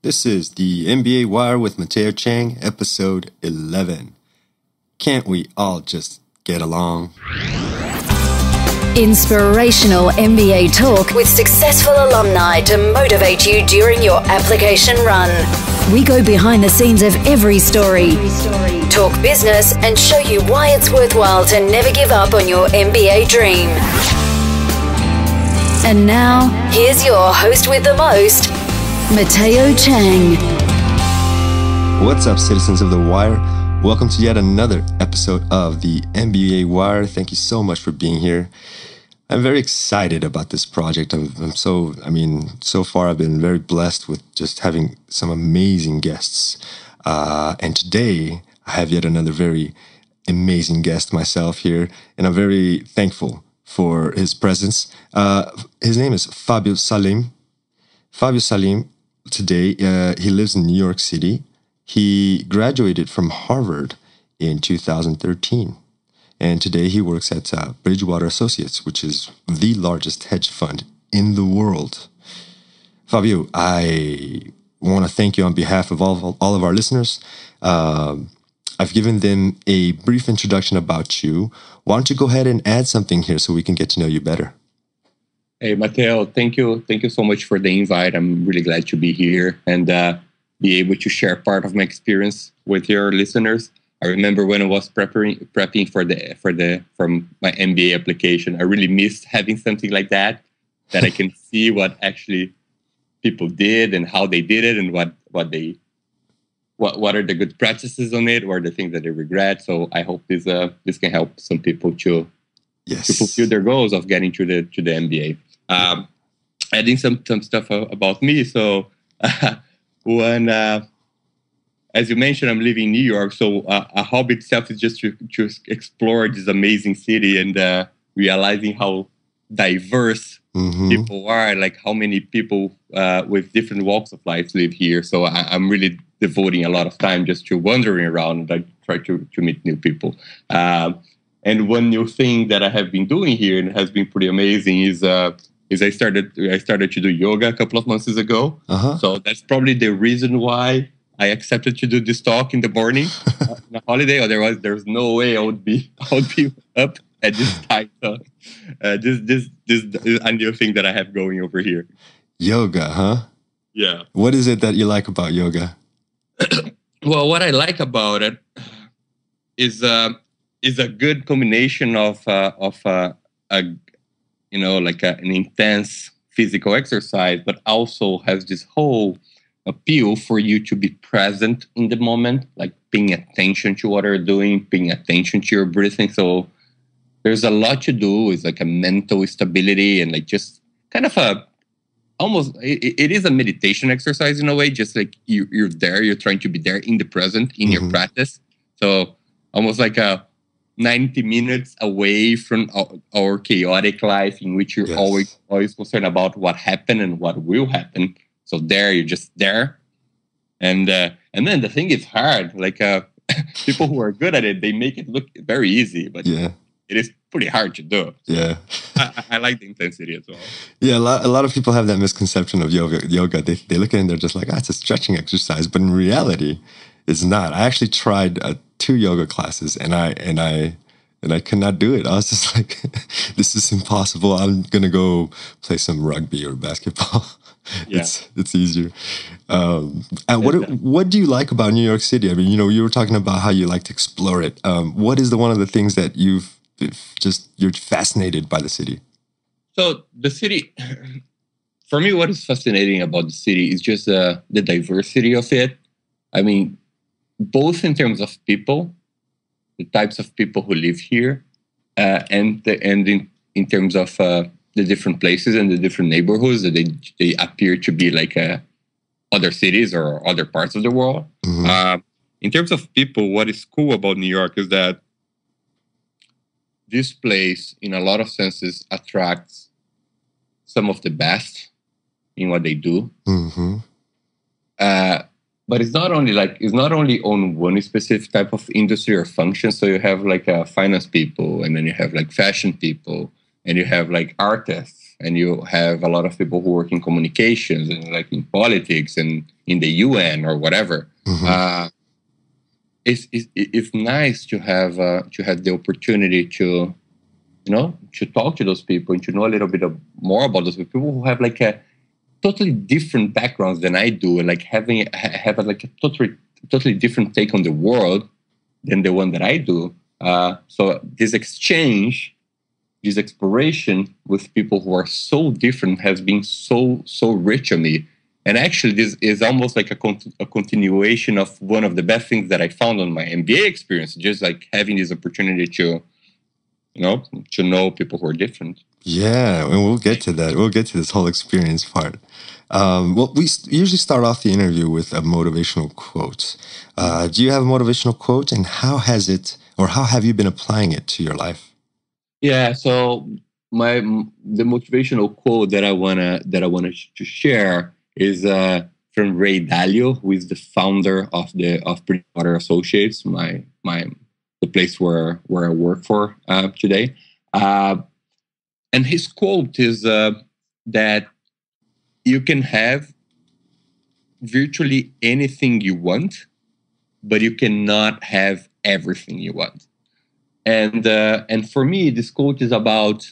This is the MBA Wire with Mateo Chang, episode 11. Can't we all just get along? Inspirational MBA talk with successful alumni to motivate you during your application run. We go behind the scenes of every story, talk business, and show you why it's worthwhile to never give up on your MBA dream. And now, here's your host with the most, Mateo Chang. What's up, citizens of The Wire? Welcome to yet another episode of the MBA Wire. Thank you so much for being here. I'm very excited about this project. So far I've been very blessed with just having some amazing guests. And today I have yet another very amazing guest myself here, and I'm very thankful for his presence. His name is Fabio Salim. Fabio Salim, today, he lives in New York City. He graduated from Harvard in 2013. And today he works at Bridgewater Associates, which is the largest hedge fund in the world. Fabio, I want to thank you on behalf of all of our listeners. I've given them a brief introduction about you. Why don't you go ahead and add something here so we can get to know you better? Hey, Mateo, thank you. Thank you so much for the invite. I'm really glad to be here and be able to share part of my experience with your listeners. I remember when I was prepping for my MBA application, I really missed having something like that I can see what actually people did and how they did it and what are the good practices on it or the things that they regret. So I hope this can help some people to fulfill their goals of getting to the MBA. Adding some stuff about me. So when as you mentioned, I'm living in New York, so a hobby itself is just to explore this amazing city and realizing how diverse people are, like how many people with different walks of life live here. So I'm really devoting a lot of time just to wandering around and try to meet new people. And one new thing that I have been doing here and has been pretty amazing is I started to do yoga a couple of months ago. So that's probably the reason why I accepted to do this talk in the morning on a holiday. Otherwise, there's no way I would be up at this time. So this is a new thing that I have going over here. Yoga, huh? Yeah. What is it that you like about yoga? Well, what I like about it is a good combination of an intense physical exercise, but also has this whole appeal for you to be present in the moment, like paying attention to what you're doing, paying attention to your breathing. So there's a lot to do. It's like a mental stability and like just kind of it is a meditation exercise in a way, just like you're there, you're trying to be there in the present, in your practice. So almost like 90 minutes away from our chaotic life in which you're always concerned about what happened and what will happen. So there, you're just there. And then the thing is hard. Like people who are good at it, they make it look very easy, but it is pretty hard to do. Yeah. I like the intensity as well. Yeah, a lot of people have that misconception of yoga. They look at it and they're just like, it's a stretching exercise. But in reality, it's not. I actually tried 2 yoga classes and I could not do it. I was just like, this is impossible. I'm going to go play some rugby or basketball. Yeah. It's easier. What do you like about New York City? I mean, you were talking about how you like to explore it. What is one of the things that you're fascinated by the city? So the city, for me, what is fascinating about the city is just the diversity of it. I mean, both in terms of people, the types of people who live here, and in terms of the different places and the different neighborhoods that they appear to be like other cities or other parts of the world. In terms of people, what is cool about New York is that this place, in a lot of senses, attracts some of the best in what they do. But it's not only on one specific type of industry or function. So you have like finance people, and then you have like fashion people, and you have like artists, and you have a lot of people who work in communications and like in politics and in the UN or whatever. It's nice to have the opportunity to talk to those people and to know a little bit more about those people who have like a totally different backgrounds than I do, and like have like a totally different take on the world than the one that I do. So this exchange, this exploration with people who are so different has been so rich on me. And actually, this is almost like a continuation of one of the best things that I found on my MBA experience, just like having this opportunity to know people who are different. Yeah, and we'll get to that. We'll get to this whole experience part. Well, we usually start off the interview with a motivational quote. Do you have a motivational quote, and how have you been applying it to your life? Yeah, so the motivational quote that I wanna to share is from Ray Dalio, who is the founder of Bridgewater Associates, the place where I work for today. And his quote is that you can have virtually anything you want, but you cannot have everything you want. And for me, this quote is about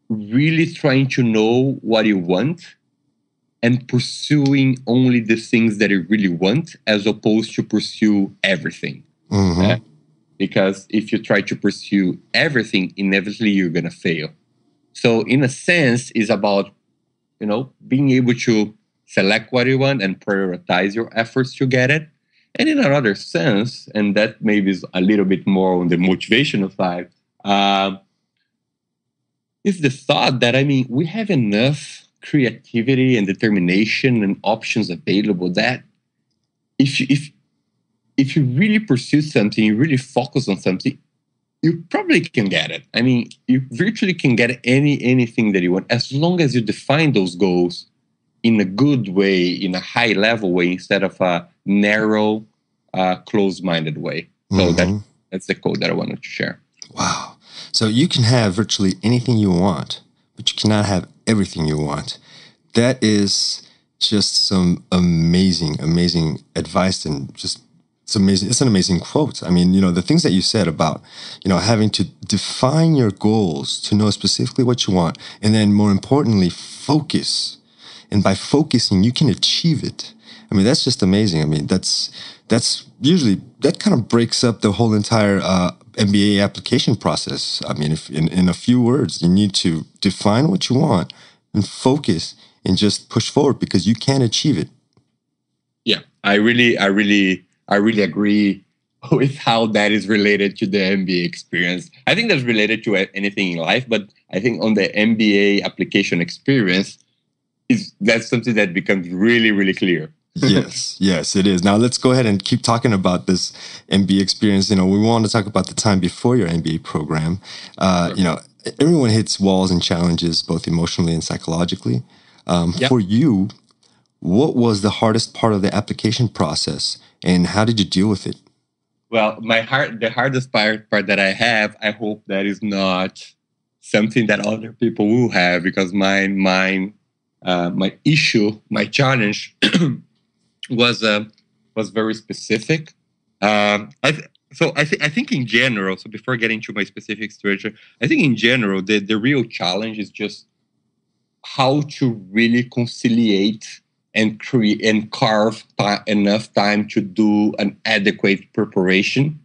really trying to know what you want and pursuing only the things that you really want, as opposed to pursue everything. Because if you try to pursue everything, inevitably you're going to fail. So in a sense, it's about, being able to select what you want and prioritize your efforts to get it. And in another sense, and that maybe is a little bit more on the motivational side, is the thought that, we have enough creativity and determination and options available that if you really pursue something, you really focus on something, you probably can get it. You virtually can get anything that you want, as long as you define those goals in a good way, in a high-level way, instead of a narrow, closed-minded way. So that's the quote that I wanted to share. Wow. So you can have virtually anything you want, but you cannot have everything you want. That is just some amazing advice, and just it's amazing. It's an amazing quote. The things that you said about, having to define your goals to know specifically what you want, and then more importantly, focus. And by focusing, you can achieve it. That's just amazing. That's usually, that kind of breaks up the whole entire MBA application process. If in a few words, you need to define what you want and focus and just push forward, because you can achieve it. Yeah, I really agree with how that is related to the MBA experience. I think that's related to anything in life, but I think on the MBA application experience, that's something that becomes really, really clear. Yes, it is. Now let's go ahead and keep talking about this MBA experience. We want to talk about the time before your MBA program. Sure. Everyone hits walls and challenges, both emotionally and psychologically. For you, what was the hardest part of the application process, and how did you deal with it? Well, the hardest part that I have, I hope that is not something that other people will have, because my issue, my challenge was very specific. I think in general, so before getting to my specific situation, I think in general, the real challenge is just how to really conciliate and create and carve enough time to do an adequate preparation.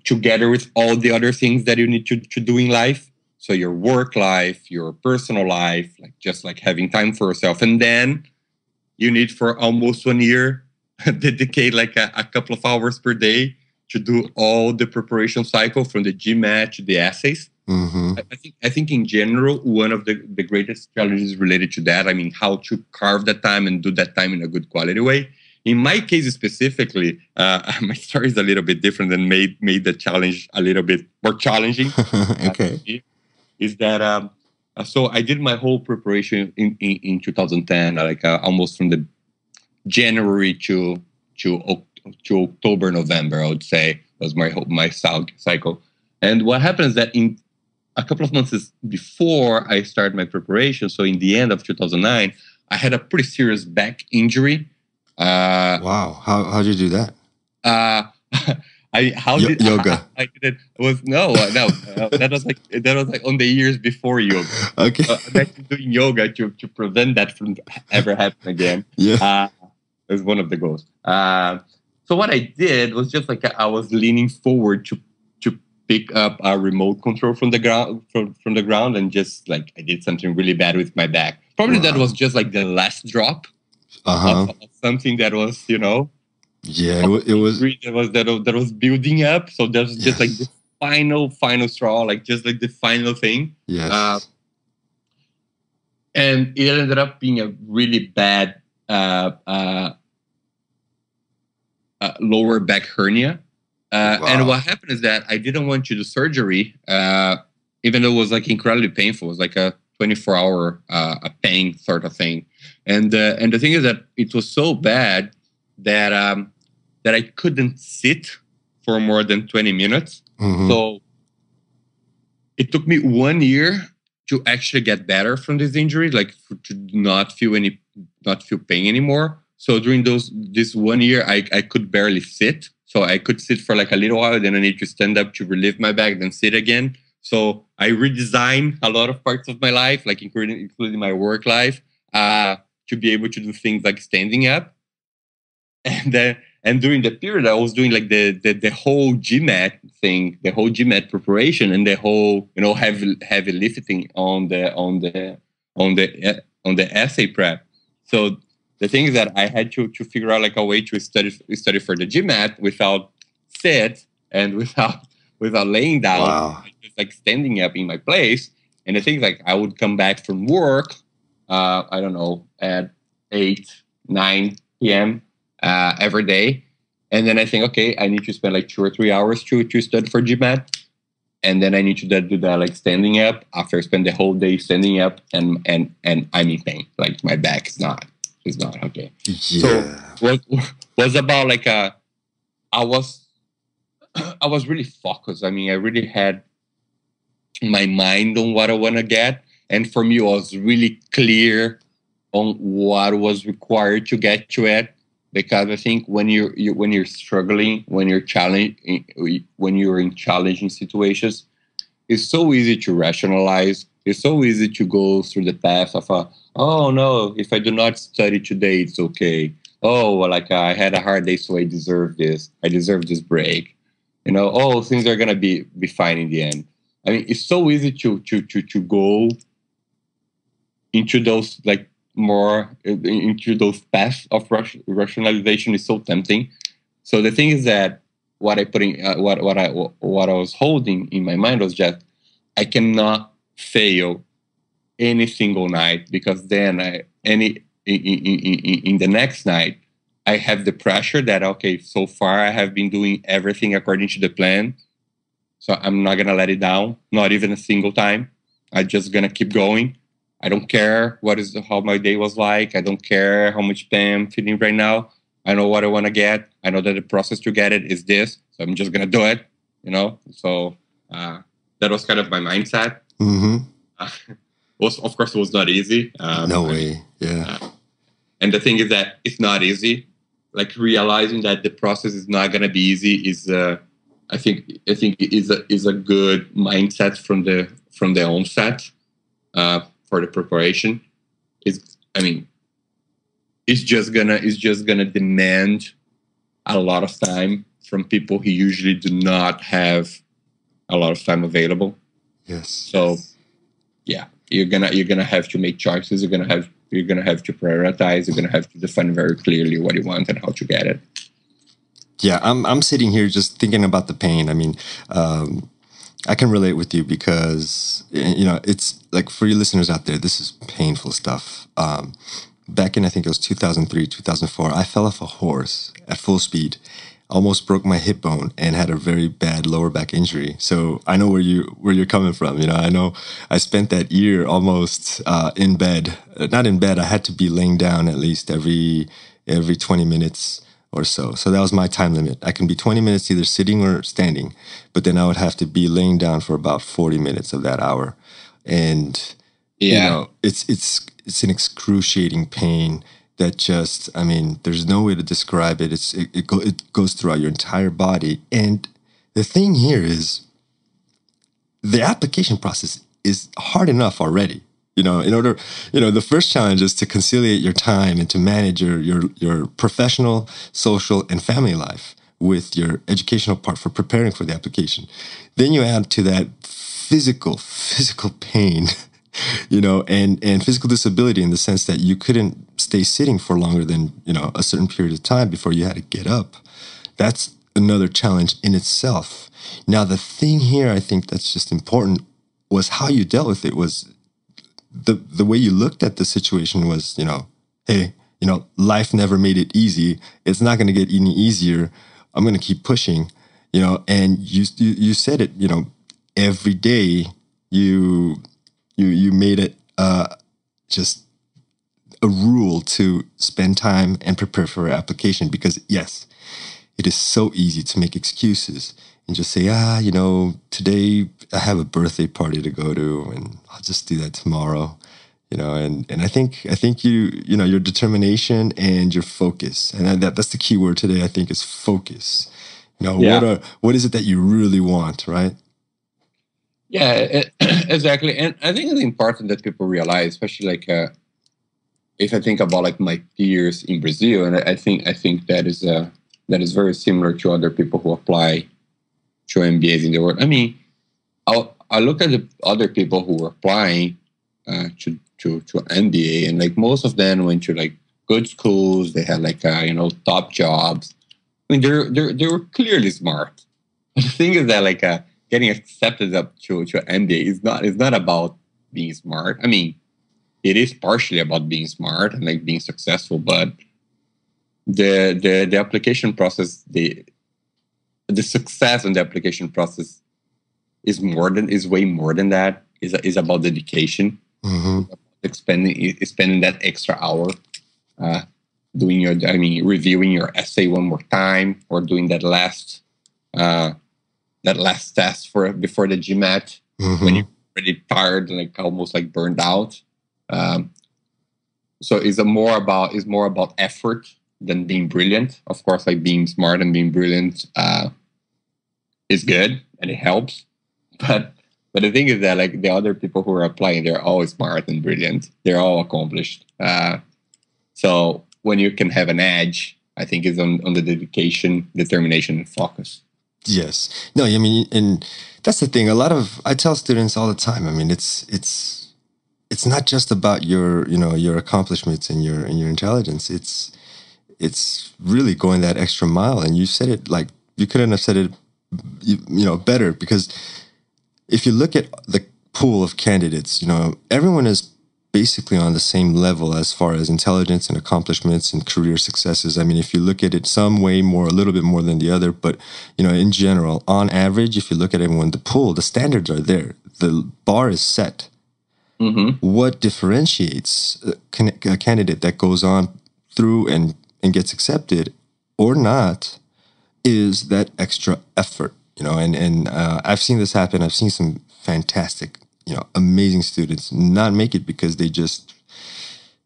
Together with all the other things that you need to do in life. So your work life, your personal life, just having time for yourself. And then you need for almost 1 year, dedicate a couple of hours per day to do all the preparation cycle, from the GMAT to the essays. I think in general, one of the greatest challenges related to that, how to carve that time and do that time in a good quality way. In my case specifically, my story is a little bit different and made the challenge a little bit more challenging. Okay. Is that so I did my whole preparation in 2010, almost from the January to October, November, I would say, was my cycle. And what happens is that a couple of months before I started my preparation, so in the end of 2009, I had a pretty serious back injury. Wow. How did you do that? Yoga. I did it. That was like on the years before yoga. Okay. I'm actually doing yoga to prevent that from ever happening again. Yeah. It was one of the goals. So what I did was just like I was leaning forward to pick up a remote control from the ground, and just like I did something really bad with my back. Probably that was just like the last drop of something that was, Yeah, it was that was building up. So that was just like the final straw, like just like the final thing. Yes. And it ended up being a really bad lower back hernia. Wow. And what happened is that I didn't want to do surgery, even though it was like incredibly painful. It was like a 24-hour pain sort of thing. And the thing is that it was so bad that I couldn't sit for more than 20 minutes. Mm-hmm. So it took me 1 year to actually get better from this injury, like to not feel pain anymore. So during this 1 year, I could barely sit. So I could sit for like a little while, then I need to stand up to relieve my back, then sit again. So I redesigned a lot of parts of my life, like including my work life, to be able to do things like standing up. And during the period, I was doing like the whole GMAT thing, the whole GMAT preparation, and the whole heavy lifting on the essay prep. So the thing is that I had to figure out like a way to study for the GMAT without sit and without laying down, wow. Just like standing up in my place. And the thing is like I would come back from work, I don't know, at 8-9 p.m. Every day, and then I think, okay, I need to spend like 2 or 3 hours to study for GMAT, and then I need to do that like standing up. After I spend the whole day standing up, and I'm in pain, like my back is not okay. Yeah. So was about like I was really focused. I mean, I really had my mind on what I want to get, and for me, it was really clear on what was required to get to it. Because I think when you're struggling, when you're in challenging situations, it's so easy to rationalize. It's so easy to go through the path of oh no, if I do not study today, it's okay. Oh, well, like I had a hard day, so I deserve this. I deserve this break. Oh, things are gonna be fine in the end. I mean, it's so easy to go into those like more into those paths of rationalization is so tempting. So the thing is that what I put in what I was holding in my mind was just I cannot fail any single night, because then in the next night I have the pressure that okay, so far I have been doing everything according to the plan, so I'm not gonna let it down, not even a single time. I'm just gonna keep going. I don't care how my day was like. I don't care how much pain I'm feeling right now. I know what I want to get. I know that the process to get it is this. So I'm just going to do it, So that was kind of my mindset. Mm-hmm. Of course, it was not easy. No way. Yeah. And the thing is that it's not easy. Like realizing that the process is not going to be easy is, I think is a good mindset from the onset. For the preparation, it's just gonna demand a lot of time from people who usually do not have a lot of time available. Yes. So yeah, you're gonna have to make choices. You're gonna have to prioritize. You're gonna have to define very clearly what you want and how to get it. Yeah, I'm sitting here just thinking about the pain. I mean, I can relate with you because, it's like for you listeners out there, this is painful stuff. Back in, I think it was 2003, 2004, I fell off a horse at full speed, almost broke my hip bone, and had a very bad lower back injury. So I know where you're coming from. I know I spent that year almost in bed, not in bed. I had to be laying down at least every 20 minutes. or so. So that was my time limit. I can be 20 minutes either sitting or standing, but then I would have to be laying down for about 40 minutes of that hour. And, it's an excruciating pain that just, I mean, there's no way to describe it. It goes throughout your entire body. And the thing here is the application process is hard enough already. The first challenge is to conciliate your time and to manage your professional, social, and family life with your educational part for preparing for the application. Then you add to that physical pain, and physical disability in the sense that you couldn't stay sitting for longer than, a certain period of time before you had to get up. That's another challenge in itself. Now, the thing here I think that's just important was how you dealt with it. Was the way you looked at the situation was, hey, life never made it easy. It's not going to get any easier. I'm going to keep pushing, and you said it, every day you made it just a rule to spend time and prepare for your application, because yes, it is so easy to make excuses and just say, today I have a birthday party to go to and I'll just do that tomorrow, and I think your determination and your focus, and that's the key word today, I think, is focus. What is it that you really want, right? Yeah, exactly. And I think it's important that people realize, especially if I think about my peers in Brazil, and I think that is very similar to other people who apply to MBAs in the world. I mean, I look at the other people who were applying to MBA, and most of them went to good schools. They had top jobs. I mean, they were clearly smart. But the thing is that getting accepted up to MBA is not about being smart. I mean, it is partially about being smart and being successful, but the application process, the success in the application process is way more than that. Is about dedication. Mm-hmm. Spending that extra hour, reviewing your essay one more time, or doing that last test before the GMAT, mm-hmm. when you're pretty tired and almost burned out. So it's more about effort than being brilliant. Of course, being smart and being brilliant is good and it helps. But the thing is that the other people who are applying, they're all smart and brilliant. They're all accomplished. So when you can have an edge, I think is on the dedication, determination, and focus. Yes. No, I mean, and that's the thing. I tell students all the time, I mean, it's not just about your accomplishments and your intelligence. It's really going that extra mile. And you said it you couldn't have said it, better, because if you look at the pool of candidates, everyone is basically on the same level as far as intelligence and accomplishments and career successes. I mean, if you look at it some way more, a little bit more than the other, but, in general, on average, if you look at everyone, the standards are there. The bar is set. Mm-hmm. What differentiates a candidate that goes on through and gets accepted or not is that extra effort, and I've seen this happen. I've seen some fantastic, amazing students not make it because they just,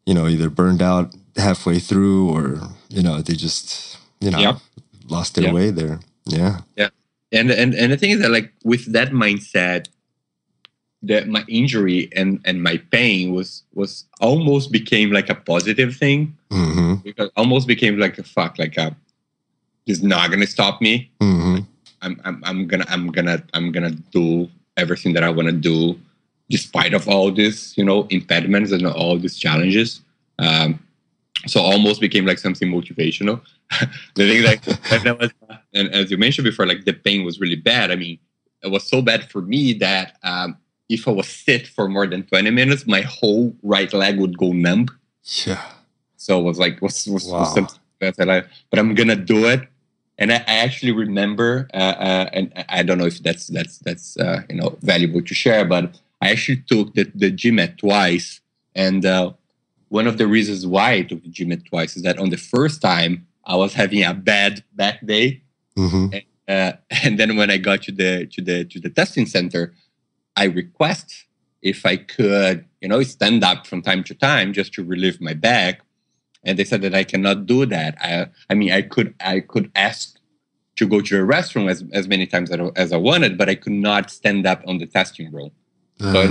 either burned out halfway through or, they just, Yep. lost their way there. Yeah. Yeah. And the thing is that with that mindset, that my injury and my pain was almost became a positive thing. Mm-hmm. Because almost became it's not gonna stop me. Mm-hmm. I'm gonna do everything that I want to do, despite of all this, impediments and all these challenges. So almost became something motivational. The thing and as you mentioned before, the pain was really bad. I mean, it was so bad for me that if I was sit for more than 20 minutes, my whole right leg would go numb. Yeah. So it was was something that but I'm gonna do it. And I actually remember, and I don't know if that's valuable to share, but I actually took the GMAT twice. And one of the reasons why I took the GMAT twice is that on the first time, I was having a bad back day. Mm-hmm. And then when I got to the testing center, I request if I could, stand up from time to time just to relieve my back. And they said that I cannot do that. I could ask to go to the restroom as many times as I wanted, but I could not stand up on the testing room. So I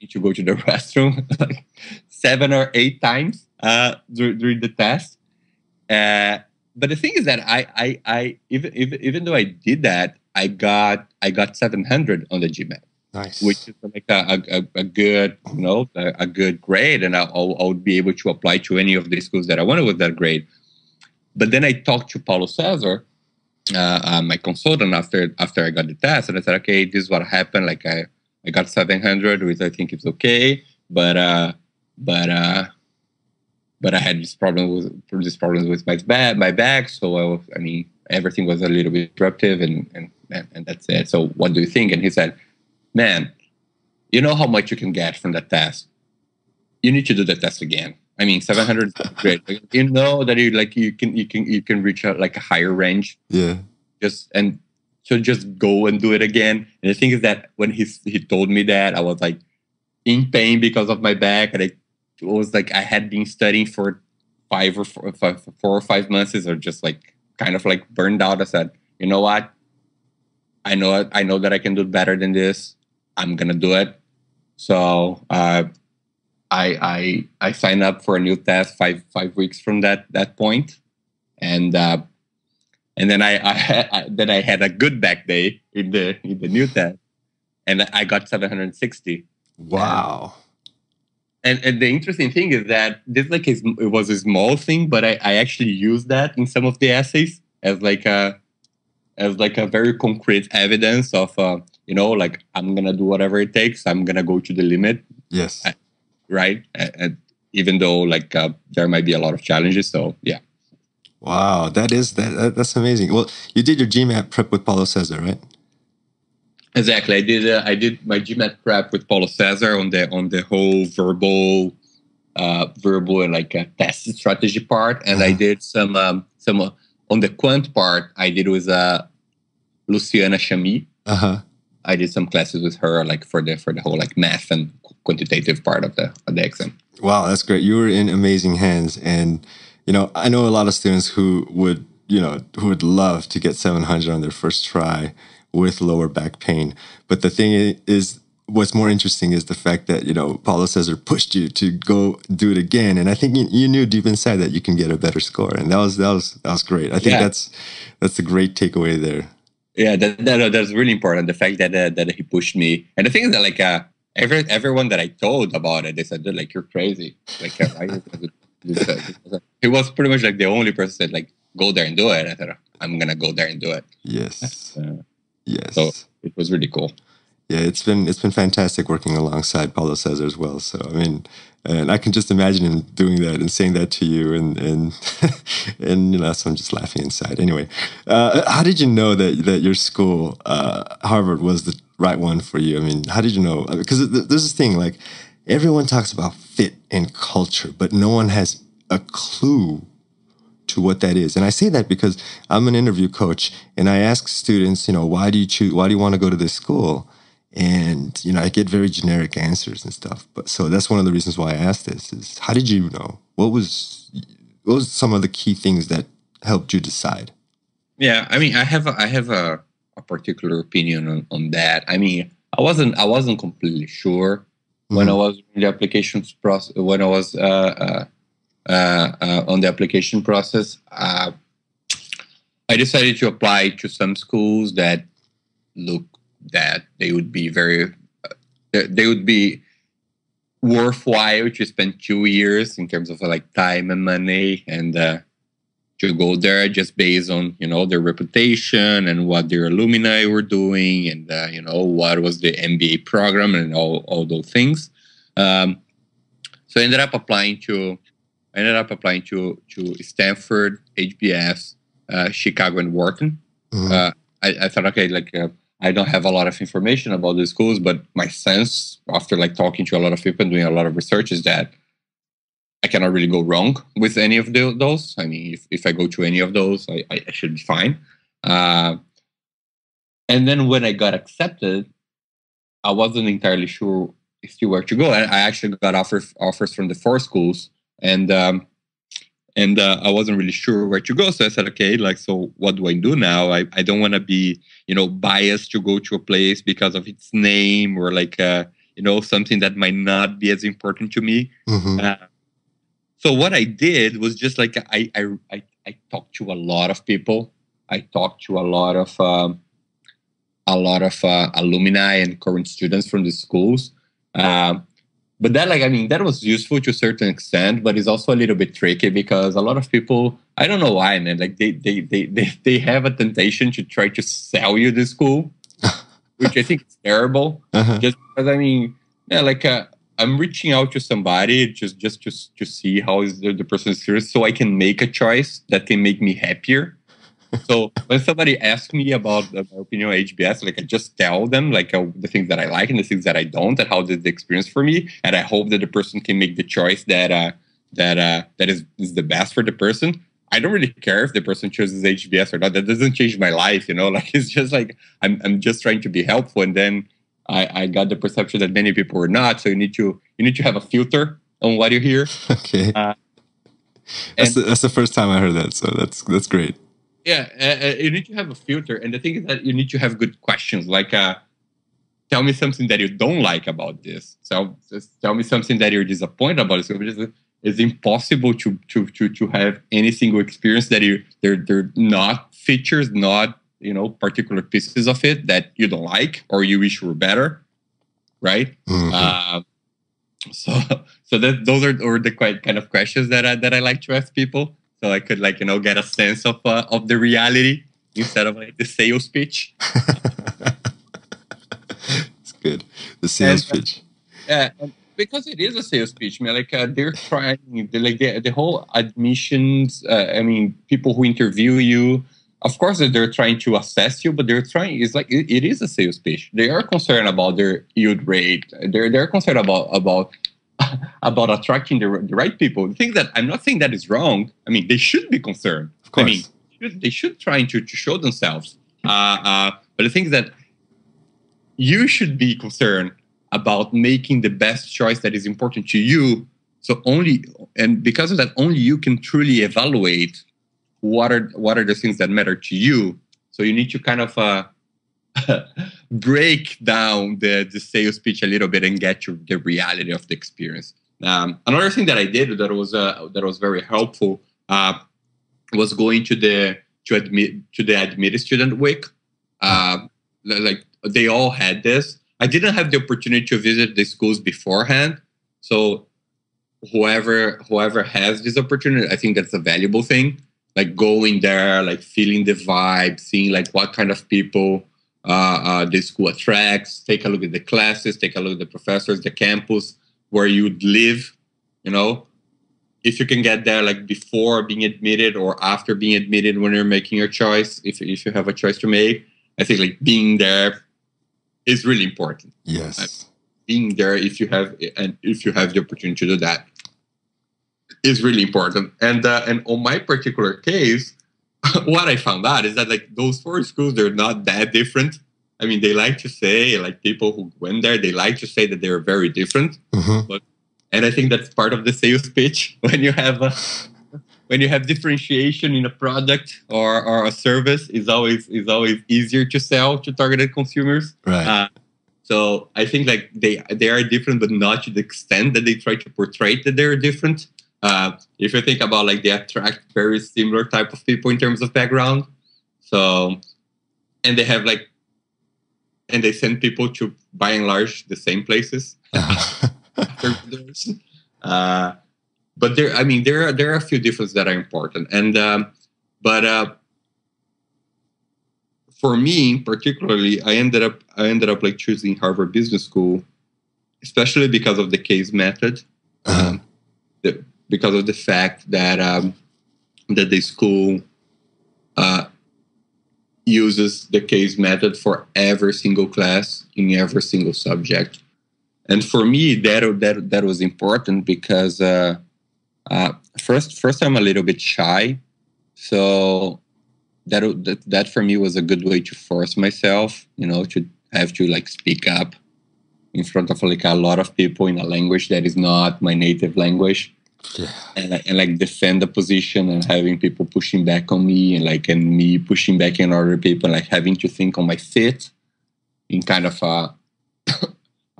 need to go to the restroom like 7 or 8 times during the test. But the thing is that I even though I did that, I got 700 on the GMAT. Nice. Which is like a good, a good grade, and I would be able to apply to any of the schools that I wanted with that grade. But then I talked to Paulo Cesar, my consultant, after I got the test, and I said, okay, this is what happened. Like I got 700, which I think is okay, but I had this problem with my back. So everything was a little bit disruptive, and that's it. So what do you think? And he said, man, you know how much you can get from that test. You need to do the test again. 700 is great. You know that you can reach a higher range. Yeah. Just go and do it again. And the thing is that when he told me that, I was like in pain because of my back, and it was like I had been studying for 4 or 5 months, or just like kind of like burned out. I said, you know what? I know that I can do better than this. I'm gonna do it. So I signed up for a new test 5 weeks from that point, and then I had a good back day in the new test, and I got 760. Wow. And the interesting thing is that this it was a small thing, but I actually used that in some of the essays as a very concrete evidence of I'm gonna do whatever it takes. I'm gonna go to the limit. Yes. Right. Even though there might be a lot of challenges. So yeah. Wow, that's amazing. Well, you did your GMAT prep with Paulo Cesar, right? Exactly. I did my GMAT prep with Paulo Cesar on the whole verbal and test strategy part, and I did some on the quant part. I did with Luciana Chamy. I did some classes with her, for the whole math and quantitative part of the exam. Wow, that's great. You were in amazing hands, and I know a lot of students who would love to get 700 on their first try with lower back pain. But the thing is, what's more interesting is the fact that Paulo Cesar pushed you to go do it again, and I think you knew deep inside that you can get a better score, and that was great. I think that's a great takeaway there. Yeah, that's really important. The fact that he pushed me, and the thing is that everyone that I told about it, they said you're crazy. He was pretty much the only person that said go there and do it. I said I'm gonna go there and do it. Yes. Yes. So it was really cool. Yeah, it's been fantastic working alongside Paulo Cesar as well. So and I can just imagine him doing that and saying that to you, and so I'm just laughing inside. Anyway, how did you know that your school, Harvard, was the right one for you? How did you know? Because there's this thing everyone talks about fit and culture, but no one has a clue to what that is. And I say that because I'm an interview coach, and I ask students, why do you want to go to this school? And, I get very generic answers and stuff. But so that's one of the reasons why I asked this is, how did you know? What was some of the key things that helped you decide? Yeah, I have a particular opinion on that. I wasn't completely sure when I was in the applications process. When I was on the application process, I decided to apply to some schools that they would be worthwhile to spend 2 years in terms of time and money, and to go there just based on their reputation and what their alumni were doing, and what was the MBA program and all those things. So I ended up applying to Stanford, HBS, Chicago, and Wharton. I thought, okay, I don't have a lot of information about the schools, but my sense after talking to a lot of people and doing a lot of research is that I cannot really go wrong with any of those. I mean, if I go to any of those, I should be fine. And then when I got accepted, I wasn't entirely sure still where to go. I actually got offers from the 4 schools, and I wasn't really sure where to go. So I said, okay, like, so what do I do now? I don't want to be, biased to go to a place because of its name or like, something that might not be as important to me. Mm-hmm. So what I did was just like, I talked to a lot of people. I talked to a lot of alumni and current students from the schools. But that, that was useful to a certain extent, but it's also a little bit tricky because a lot of people, I don't know why, man, like they have a temptation to try to sell you the school, which I think is terrible. Uh-huh. Just because, I'm reaching out to somebody just to see how is the person is serious, so I can make a choice that can make me happier. So when somebody asks me about my opinion on HBS, like I just tell them the things that I like and the things that I don't, and how did the experience for me, and I hope that the person can make the choice that is the best for the person. I don't really care if the person chooses HBS or not. That doesn't change my life, it's just like I'm just trying to be helpful, and then I got the perception that many people were not. So you need to have a filter on what you hear. Okay, that's the first time I heard that. So that's great. Yeah, you need to have a filter, and the thing is that you need to have good questions. Like, tell me something that you don't like about this. So just tell me something that you're disappointed about. So it's impossible to have any single experience that they're not features, not particular pieces of it that you don't like or you wish were better, right? Mm-hmm. So those are the kind of questions that I like to ask people, so I could get a sense of the reality instead of the sales pitch. It's good, the sales pitch. Yeah, because it is a sales pitch. I mean, they're trying the whole admissions. People who interview you. Of course, they're trying to assess you, but they're trying. It's like it is a sales pitch. They are concerned about their yield rate. They're concerned about attracting the right people. The thing that I'm not saying that is wrong. I mean, they should be concerned. Of course. They should try to show themselves. But the thing is that you should be concerned about making the best choice that is important to you. So because of that, only you can truly evaluate what are the things that matter to you. So you need to kind of break down the sales pitch a little bit and get to the reality of the experience. Another thing that I did that was very helpful was going to the admitted student week. They all had this. I didn't have the opportunity to visit the schools beforehand, so whoever has this opportunity, I think that's a valuable thing. Like going there, like feeling the vibe, seeing like what kind of people the school attracts. Take a look at the classes, take a look at the professors, the campus, where you'd live. If you can get there like before being admitted or after being admitted when you're making your choice, if you have a choice to make, I think like being there is really important. Yes, being there if you have the opportunity to do that is really important. And on my particular case, what I found out is that like those 4 schools, they're not that different. I mean, they like to say, like people who went there, they like to say that they're very different. Mm-hmm. And I think that's part of the sales pitch when you have differentiation in a product or a service is always easier to sell to targeted consumers. Right. So I think like they are different, but not to the extent that they try to portray that they're different. If you think about like they attract very similar type of people in terms of background. So, and they have like, and they send people to by and large the same places. But there are a few differences that are important, and but for me particularly, I ended up like choosing Harvard Business School, especially because of the case method, because of the fact that the school uses the case method for every single class in every single subject. And for me, that was important because First, I'm a little bit shy, so that for me was a good way to force myself, to have to like speak up in front of like a lot of people in a language that is not my native language. Yeah. And like defend the position and having people pushing back on me and me pushing back on other people, like having to think on my feet in kind of a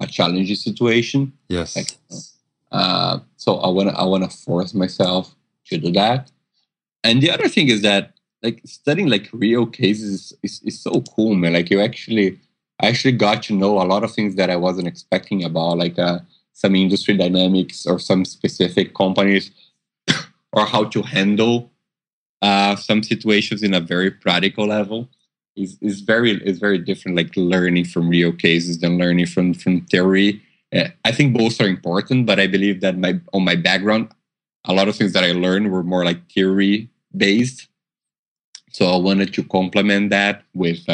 challenging situation. Yes. So I wanna force myself to do that. And the other thing is that like studying like real cases is so cool, man. Like I actually got to know a lot of things that I wasn't expecting about, like some industry dynamics or some specific companies, or how to handle some situations in a very practical level. Is very different, like learning from real cases than learning from theory. I think both are important, but I believe that on my background, a lot of things that I learned were more like theory based. So I wanted to complement that with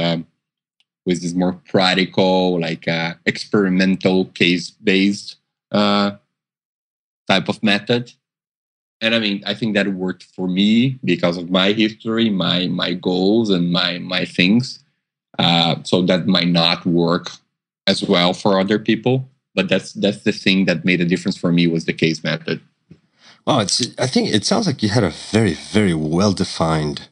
this more practical, like experimental case based type of method. And I mean, I think that worked for me because of my history, my goals, and my things. So that might not work as well for other people, but that's the thing that made a difference for me, was the case method. Wow, I think it sounds like you had a very, very well defined,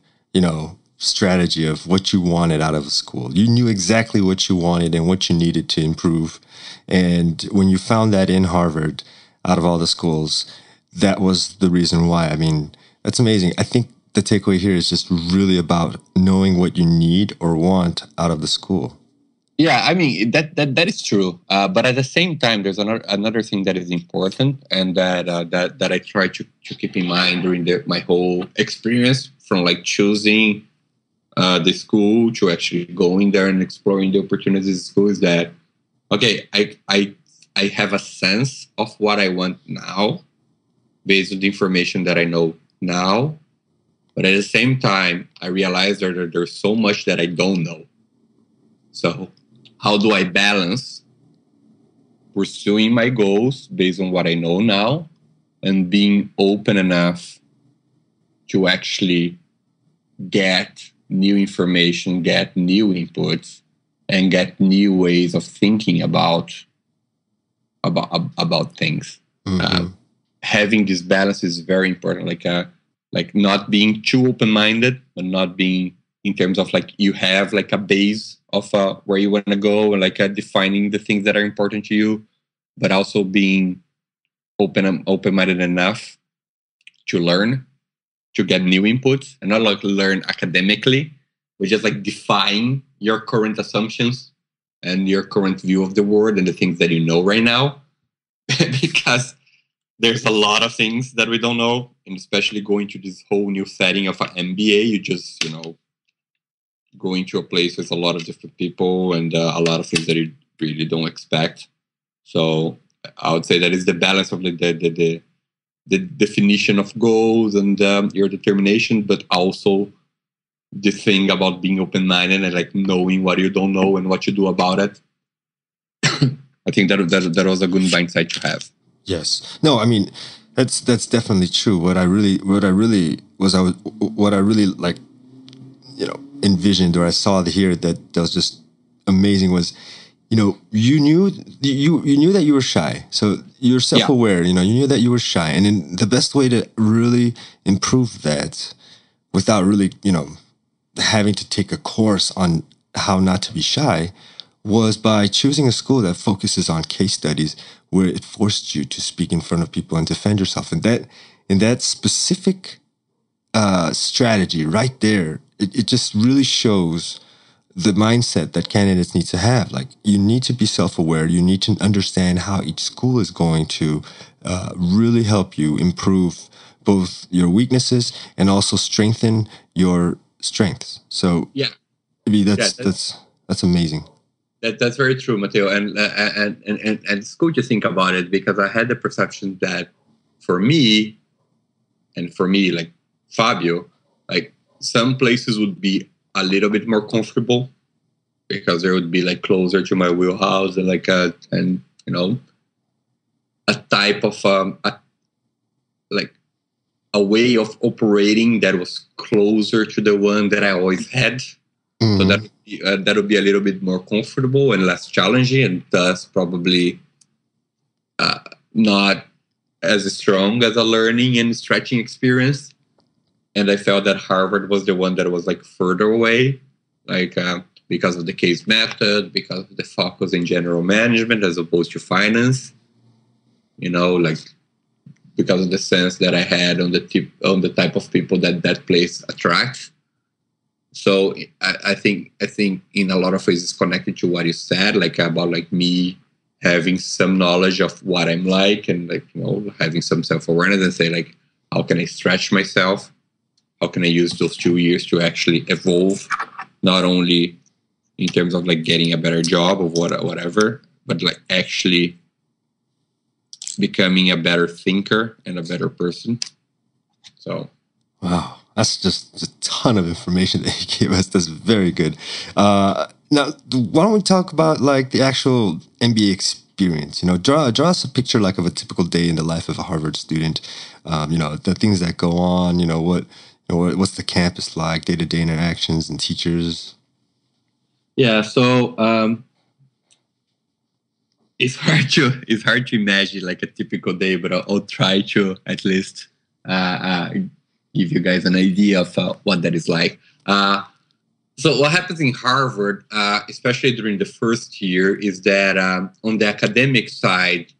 strategy of what you wanted out of school. You knew exactly what you wanted and what you needed to improve. And when you found that in Harvard, out of all the schools, that was the reason why. I mean, that's amazing. I think the takeaway here is just really about knowing what you need or want out of the school. Yeah, I mean, that is true. But at the same time, there's another thing that is important, and that I try to keep in mind during my whole experience, from like choosing the school to actually going there and exploring the opportunities in school, is that, okay, I have a sense of what I want now based on the information that I know now. But at the same time, I realize that there's so much that I don't know. So how do I balance pursuing my goals based on what I know now and being open enough to actually get new information, get new inputs, and get new ways of thinking about things. Mm-hmm. Having this balance is very important. Like not being too open-minded, but not being, in terms of like you have like a base of where you want to go, and like defining the things that are important to you, but also being open-minded enough to learn, to get new inputs, and not like learn academically, but just like define your current assumptions and your current view of the world and the things that you know right now. Because there's a lot of things that we don't know, and especially going to this whole new setting of an MBA, you just, go into a place with a lot of different people and a lot of things that you really don't expect. So I would say that is the balance of like the definition of goals and your determination, but also the thing about being open-minded and like knowing what you don't know and what you do about it. I think that was a good mindset to have. Yes. No, I mean, that's definitely true. What I really like, envisioned, or I saw here that was just amazing, was, you knew that you were shy. So you're self-aware, you knew that you were shy. And then the best way to really improve that without really, having to take a course on how not to be shy was by choosing a school that focuses on case studies, where it forced you to speak in front of people and defend yourself. And that specific strategy right there, it just really shows the mindset that candidates need to have. Like, you need to be self-aware. You need to understand how each school is going to really help you improve both your weaknesses and also strengthen your strengths. So yeah, I mean, that's amazing. That's very true, Matteo, and it's cool to think about it, because I had the perception that for me, like Fabio, like some places would be a little bit more comfortable because they would be like closer to my wheelhouse, and like a type of like a way of operating that was closer to the one that I always had. Mm-hmm. So that would be a little bit more comfortable and less challenging, and thus probably not as strong as a learning and stretching experience. And I felt that Harvard was the one that was like further away, like because of the case method, because of the focus in general management as opposed to finance, like because of the sense that I had on the type of people that place attracts. So I think in a lot of ways it's connected to what you said, like about like me having some knowledge of what I'm like, and like having some self-awareness and say like, how can I stretch myself? How can I use those 2 years to actually evolve, not only in terms of like getting a better job or whatever, but like actually becoming a better thinker and a better person. So, wow, that's just a ton of information that you gave us. That's very good. Now, why don't we talk about like the actual MBA experience? Draw us a picture like of a typical day in the life of a Harvard student. The things that go on. What's the campus like? Day-to-day interactions and teachers. Yeah. So. It's hard to imagine like a typical day, but I'll try to at least give you guys an idea of what that is like. So what happens in Harvard, especially during the first year, is that on the academic side,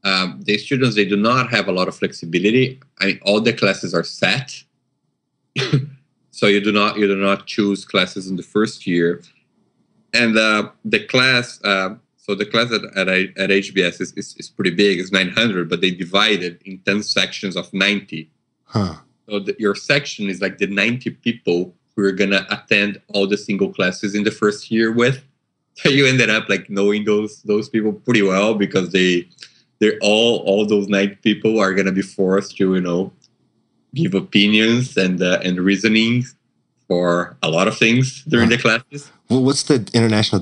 the students, they do not have a lot of flexibility. I mean, all the classes are set, so you do not choose classes in the first year, and the class. So the class at HBS is pretty big. It's 900, but they divide it in 10 sections of 90. Huh. So your section is like the 90 people who are going to attend all the single classes in the first year with. So you ended up like knowing those people pretty well, because they're all those 90 people are going to be forced to, give opinions and reasoning for a lot of things during the classes. Well, what's the international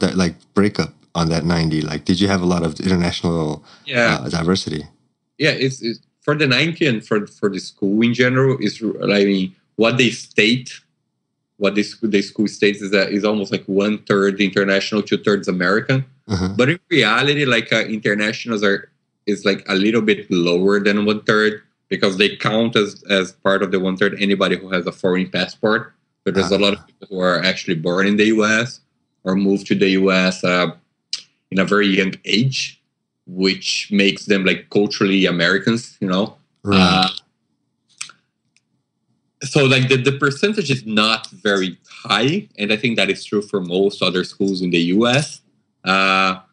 breakup on that 90? Like, did you have a lot of international diversity? Yeah, it's for the 90 and for the school in general, what they state, what the school states is almost like 1/3 international, 2/3 American. Uh-huh. But in reality, like internationals is like a little bit lower than 1/3, because they count as part of the 1/3 anybody who has a foreign passport. But there's a lot of people who are actually born in the U.S. or moved to the U.S. In a very young age, which makes them like culturally Americans, Right. So like the percentage is not very high, and I think that is true for most other schools in the U.S. But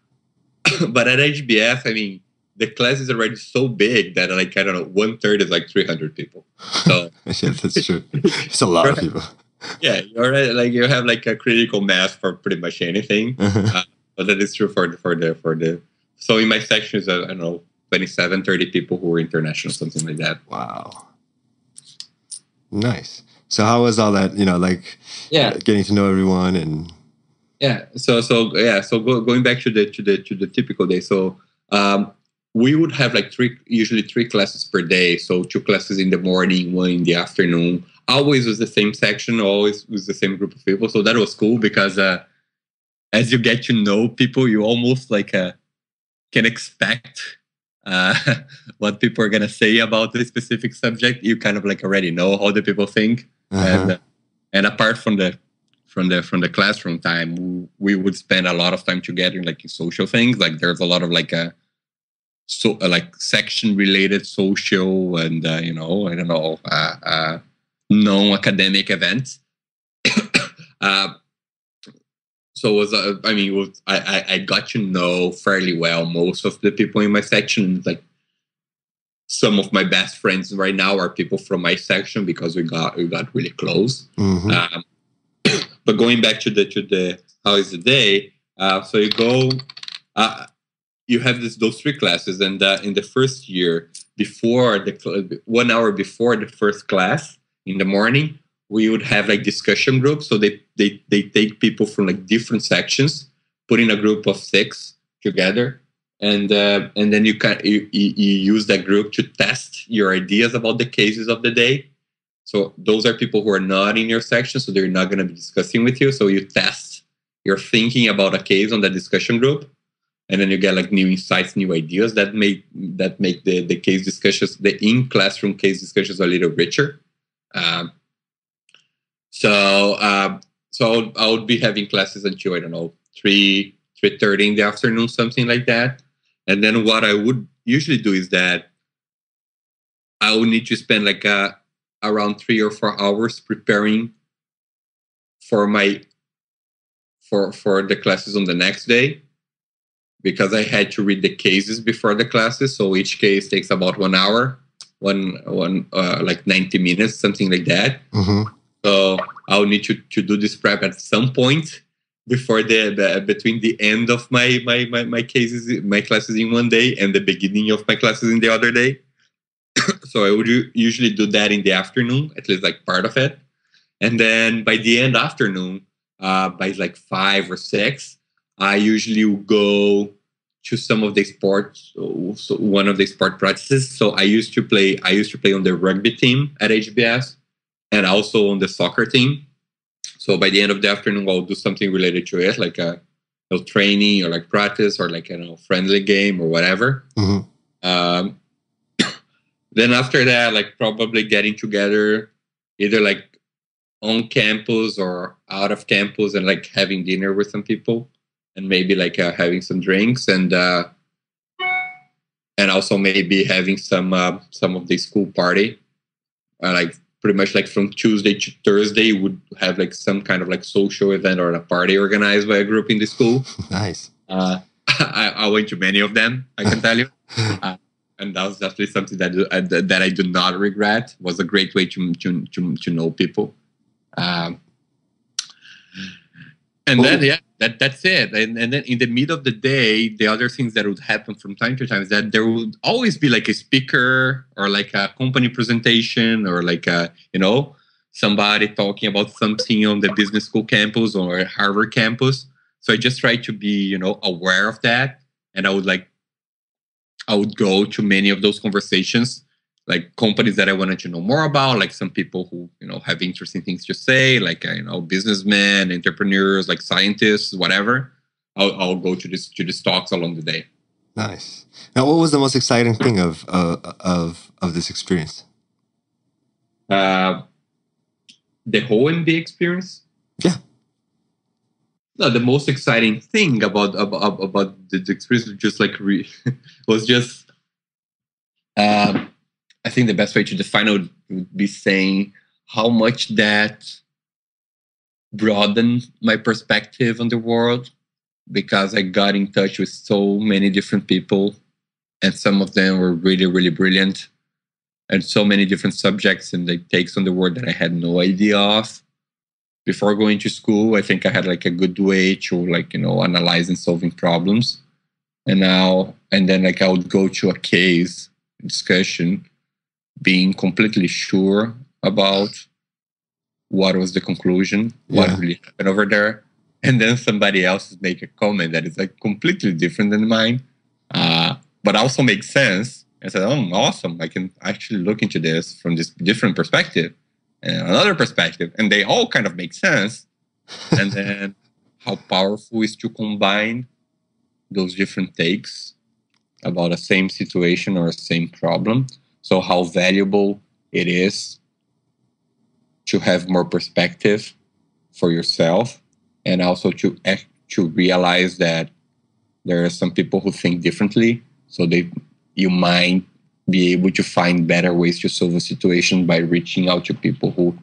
at HBS, I mean, the class is already so big that like, I don't know, 1/3 is like 300 people. So yeah, that's true. It's a lot of people. Yeah, you're right. Like you have like a critical mass for pretty much anything. Uh-huh. But that is true for the. So in my section is, I don't know, 27, 30 people who were international, something like that. Wow. Nice. So how was all that, getting to know everyone and. Yeah. So going back to the typical day. So we would have like usually three classes per day. So 2 classes in the morning, 1 in the afternoon. Always was the same section, always was the same group of people. So that was cool, because as you get to know people, you almost like can expect what people are gonna say about the specific subject. You kind of like already know how the people think. Uh-huh. And apart from the classroom time, we would spend a lot of time together, like in social things. Like there's a lot of like section related social and non-academic events. So I got to know fairly well most of the people in my section. Like some of my best friends right now are people from my section, because we got really close. Mm-hmm. But going back to the how is the day? So you go, you have those 3 classes, and in the first year, before 1 hour before the first class in the morning, we would have like discussion groups. So they take people from like different sections, put in a group of 6 together, and then you use that group to test your ideas about the cases of the day. So those are people who are not in your section, so they're not going to be discussing with you. So you test your thinking about a case on the discussion group, and then you get like new insights, new ideas that make the case discussions, the in classroom case discussions, a little richer. So I would be having classes until, I don't know, 3:30 in the afternoon, something like that. And then what I would usually do is that I would need to spend like around 3 or 4 hours preparing for the classes on the next day, because I had to read the cases before the classes. So each case takes about 1 hour, like 90 minutes, something like that. Mm-hmm. So I'll need to do this prep at some point before between the end of my classes in one day and the beginning of my classes in the other day. So I would usually do that in the afternoon, at least like part of it. And then by the end afternoon, by like 5 or 6, I usually will go to some of the sports, so one of the sport practices. So I used to play on the rugby team at HBS and also on the soccer team. So by the end of the afternoon, I'll do something related to it, like a training or like practice or like friendly game or whatever. Mm-hmm. Then after that, like probably getting together, either like on campus or out of campus, and like having dinner with some people, and maybe like having some drinks, and also maybe having some of the school party, like pretty much like from Tuesday to Thursday would have like some kind of like social event or a party organized by a group in the school. Nice. I went to many of them, I can tell you. And that was definitely something that I do not regret. It was a great way to know people. And then, that's it. And then in the middle of the day, the other things that would happen from time to time is that there would always be like a speaker or like a company presentation or like somebody talking about something on the business school campus or Harvard campus. So I just try to be, aware of that. And I would go to many of those conversations, like companies that I wanted to know more about, like some people who, have interesting things to say, like, businessmen, entrepreneurs, like scientists, whatever. I'll go to these talks along the day. Nice. Now, what was the most exciting thing of this experience? The whole MBA experience? Yeah. No, the most exciting thing about the experience was just I think the best way to define it would be saying how much that broadened my perspective on the world, because I got in touch with so many different people, and some of them were really, really brilliant, and so many different subjects and the takes on the world that I had no idea of. Before going to school, I think I had like a good way to analyze and solving problems. And then like I would go to a case discussion being completely sure about what was the conclusion, what really happened over there. And then somebody else make a comment that is like completely different than mine, but also makes sense. I said, oh, awesome. I can actually look into this from this different perspective. And another perspective, and they all kind of make sense. And then how powerful is to combine those different takes about a same situation or a same problem. So how valuable it is to have more perspective for yourself, and also to realize that there are some people who think differently. So you might be able to find better ways to solve a situation by reaching out to people who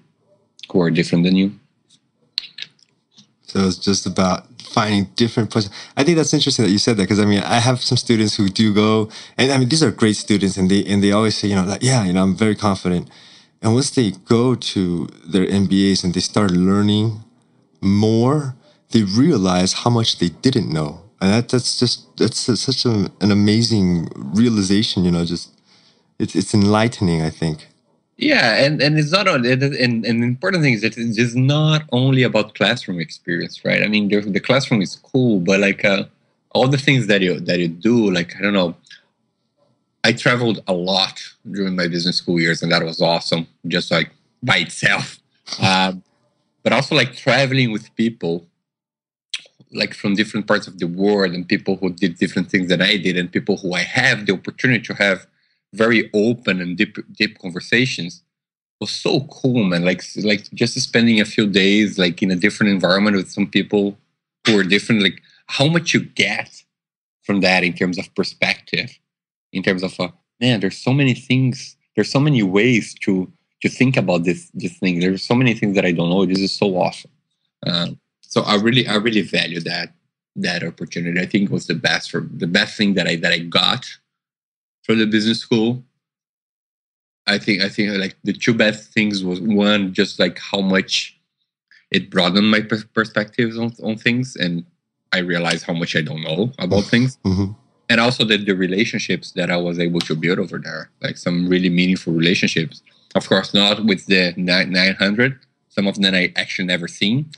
are different than you. So it's just about finding different places. I think that's interesting that you said that, because I have some students who do go, and these are great students, and they always say, I'm very confident. And once they go to their MBAs and they start learning more, they realize how much they didn't know. And that's such an amazing realization, It's enlightening, I think. Yeah, and it's not only, and the important thing is that it's just not only about classroom experience, right? I mean, the classroom is cool, but like all the things that you do, like, I don't know, I traveled a lot during my business school years, and that was awesome, just like by itself. But also like traveling with people like from different parts of the world, and people who did different things than I did, and people who I have the opportunity to have very open and deep conversations was so cool, man. Like just spending a few days like in a different environment with some people who are different, like how much you get from that in terms of perspective, in terms of man, there's so many things, there's so many ways to think about this thing. There's so many things that I don't know. This is so awesome. So I really value that opportunity. I think it was the best thing that I got from the business school. I think like the two best things was, one, just like how much it broadened my perspectives on things, and I realized how much I don't know about things. Mm-hmm. And also the relationships that I was able to build over there, like some really meaningful relationships. Of course, not with the 900. Some of them I actually never seen.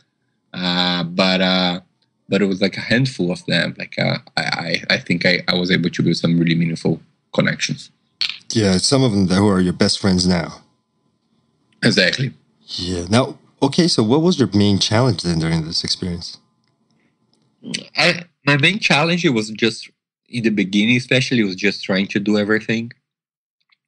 But it was like a handful of them. Like I think I was able to build some really meaningful connections. Yeah, some of them who are your best friends now. Exactly. Yeah. Now, okay, so what was your main challenge then during this experience? My main challenge was just in the beginning, especially, was just trying to do everything.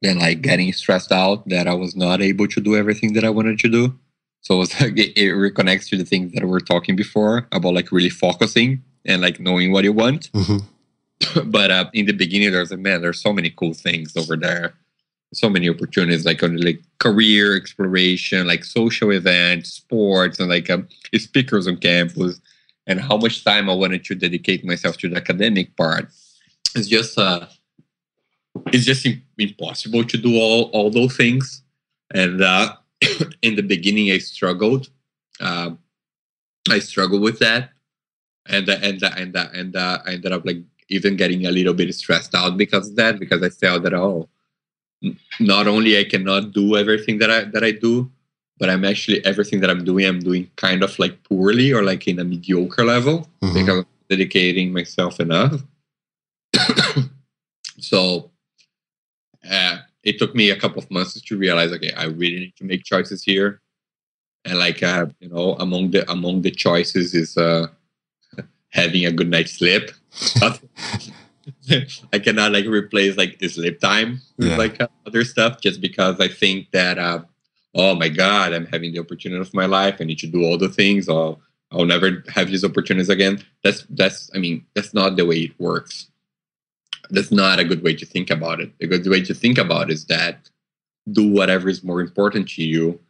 Then like getting stressed out that I was not able to do everything that I wanted to do. So it was like it reconnects to the things that we were talking before about like really focusing and like knowing what you want. Mm-hmm. But in the beginning, there's so many cool things over there. So many opportunities, like on like career exploration, like social events, sports, and like speakers on campus, and how much time I wanted to dedicate myself to the academic part. It's just impossible to do all those things. And in the beginning, I struggled. I struggled with that, and I ended up like even getting a little bit stressed out because of that, because I felt that not only I cannot do everything that I do, but everything that I'm doing kind of like poorly or like in a mediocre level, mm-hmm. because I'm dedicating myself enough. So it took me a couple of months to realize, okay, I really need to make choices here, and like among the choices is having a good night's sleep. I cannot like replace like the sleep time with like other stuff, just because I think that oh my God, I'm having the opportunity of my life. I need to do all the things, or I'll never have these opportunities again. That's not the way it works. That's not a good way to think about it. A good way to think about it is that do whatever is more important to you,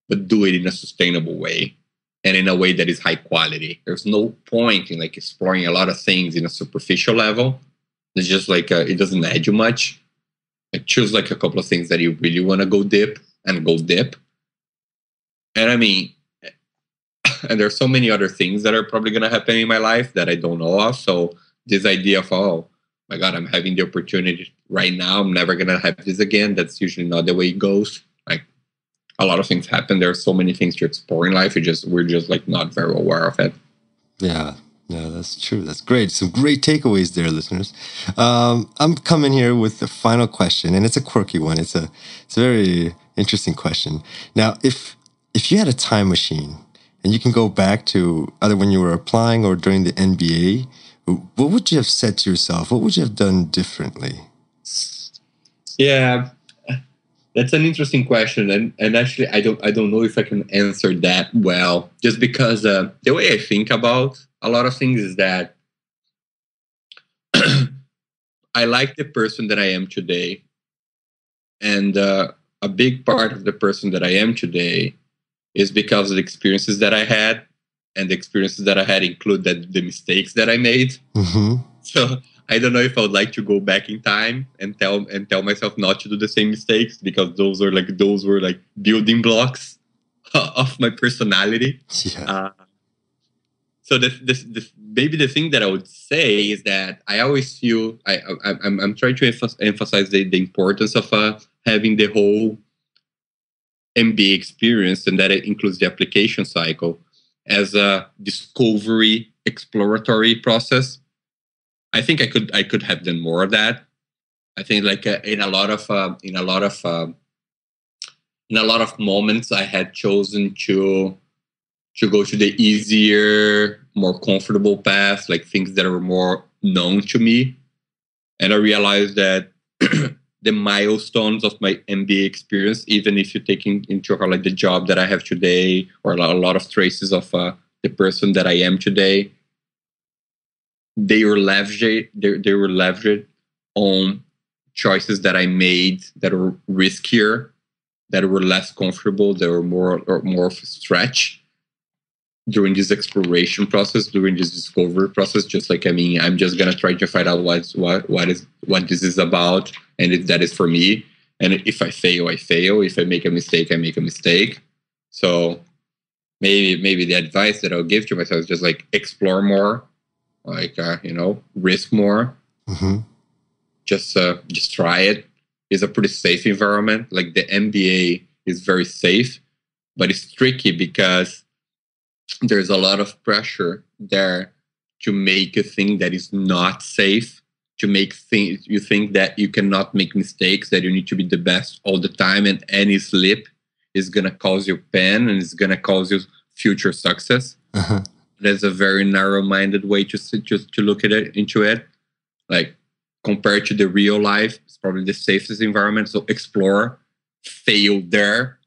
but do it in a sustainable way and in a way that is high quality. There's no point in like exploring a lot of things in a superficial level. It's just like it doesn't add you much. Like choose like a couple of things that you really want to go deep. And and there's so many other things that are probably going to happen in my life that I don't know of. So this idea of, oh my God, I'm having the opportunity right now, I'm never going to have this again. That's usually not the way it goes. Like a lot of things happen. There are so many things to explore in life. We're just like not very aware of it. Yeah, that's true. That's great. Some great takeaways there, listeners. I'm coming here with the final question, and it's a quirky one. It's a very interesting question. Now, if you had a time machine and you can go back to either when you were applying or during the MBA, what would you have said to yourself? What would you have done differently? Yeah, that's an interesting question, and actually, I don't know if I can answer that well, just because the way I think about a lot of things is that I like the person that I am today, and a big part of the person that I am today is because of the experiences that I had, and the experiences that I had include the mistakes that I made. Mm-hmm. So I don't know if I would like to go back in time and tell myself not to do the same mistakes, because those were like building blocks of my personality. Yeah. So maybe the thing that I would say is that I always feel I'm trying to emphasize the importance of having the whole MBA experience, and that it includes the application cycle, as a discovery, exploratory process. I think I could have done more of that. I think like in a lot of moments, I had chosen to go to the easier, more comfortable path, like things that are more known to me. And I realized that the milestones of my MBA experience, even if you take into account like the job that I have today, or a lot of traces of the person that I am today, they were leveraged. They were leveraged on choices that I made that were riskier, that were less comfortable, that were more of a stretch during this exploration process, during this discovery process. Just like, I mean, I'm just gonna try to find out what this is about, and if that is for me. And if I fail, I fail. If I make a mistake, I make a mistake. So maybe the advice that I'll give to myself is just like explore more, like risk more. Mm-hmm. Just try it. It's a pretty safe environment. Like the MBA is very safe, but it's tricky because there's a lot of pressure there to make a thing that is not safe, to make things you think that you cannot make mistakes, that you need to be the best all the time, and any slip is going to cause you pain and it's going to cause you future success. Uh-huh. There's a very narrow-minded way to look at it, into it. Like compared to the real life, it's probably the safest environment. So explore, fail there,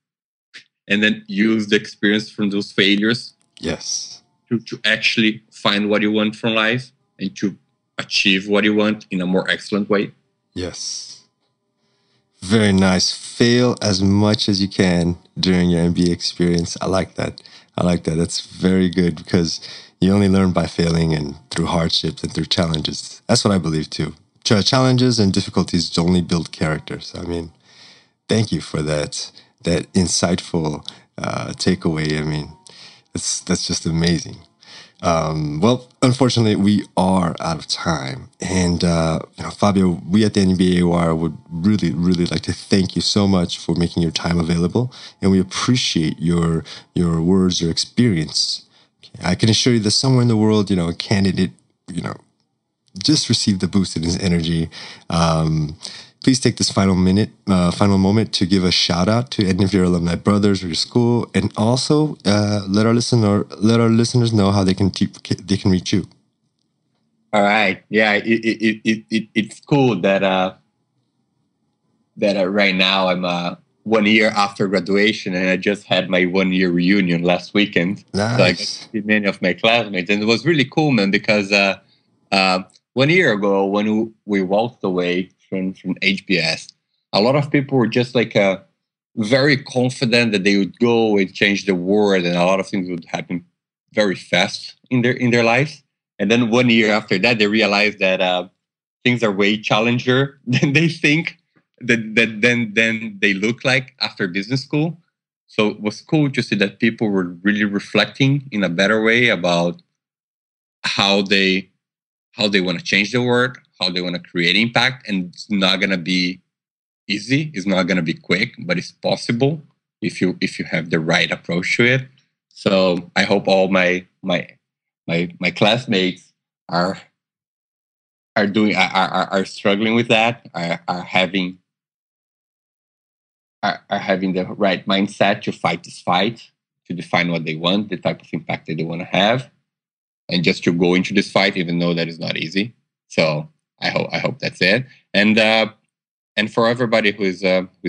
and then use the experience from those failures. Yes. To actually find what you want from life and to achieve what you want in a more excellent way. Yes. Very nice. Fail as much as you can during your MBA experience. I like that. That's very good, because you only learn by failing and through hardships and through challenges. That's what I believe too. Challenges and difficulties only build character. So, I mean, thank you for that insightful takeaway. I mean, that's just amazing. Well, unfortunately, we are out of time. And, Fabio, we at the MBA Wire would really, really like to thank you so much for making your time available. And we appreciate your words, your experience. I can assure you that somewhere in the world, a candidate, just received the boost in his energy. Please take this final moment to give a shout out to any of your alumni brothers or your school, and also let our listeners know how they can reach you. All right, yeah, it's cool that right now I'm 1 year after graduation, and I just had my 1 year reunion last weekend. Nice. So I got to see many of my classmates, and it was really cool, man, because 1 year ago when we walked away from HBS, a lot of people were just like very confident that they would go and change the world, and a lot of things would happen very fast in their lives. And then 1 year after that, they realized that things are way challenger than they think, than they look like after business school. So it was cool to see that people were really reflecting in a better way about how they want to change the world, how they want to create impact. And it's not going to be easy. It's not going to be quick, but it's possible if you have the right approach to it. So I hope all my classmates are struggling with that, are having the right mindset to fight this fight, to define what they want, the type of impact that they want to have, and just to go into this fight, even though that is not easy. So I hope that's it. And for everybody who is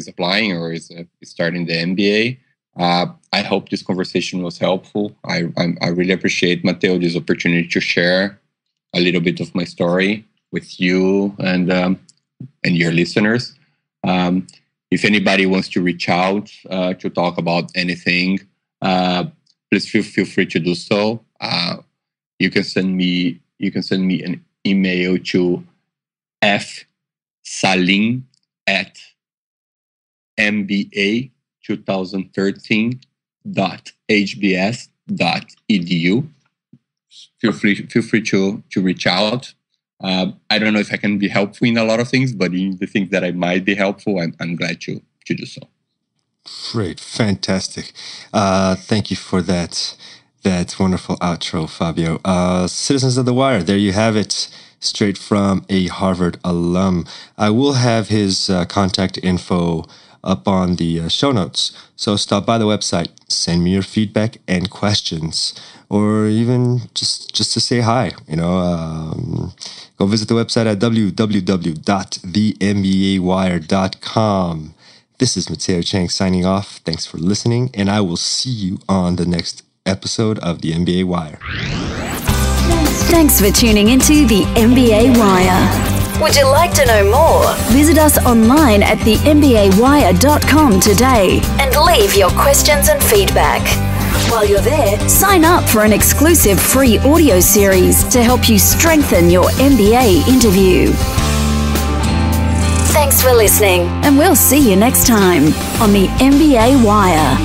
applying or is starting the MBA, I hope this conversation was helpful. I really appreciate, Matteo, this opportunity to share a little bit of my story with you and your listeners. If anybody wants to reach out to talk about anything, please feel free to do so. You can send me an email to fsalim@mba2013.hbs.edu. Feel free to reach out. I don't know if I can be helpful in a lot of things, but in the things that I might be helpful, I'm glad to do so. Great, fantastic. Thank you for that wonderful outro, Fabio. Citizens of the Wire, there you have it. straight from a Harvard alum. I will have his contact info up on the show notes. So stop by the website, send me your feedback and questions, or even just to say hi. Go visit the website at www.thembawire.com. This is Mateo Chang signing off. Thanks for listening, and I will see you on the next episode of the MBA Wire. Thanks for tuning into the MBA Wire. Would you like to know more? Visit us online at thembawire.com today and leave your questions and feedback. While you're there, sign up for an exclusive free audio series to help you strengthen your MBA interview. Thanks for listening, and we'll see you next time on the MBA Wire.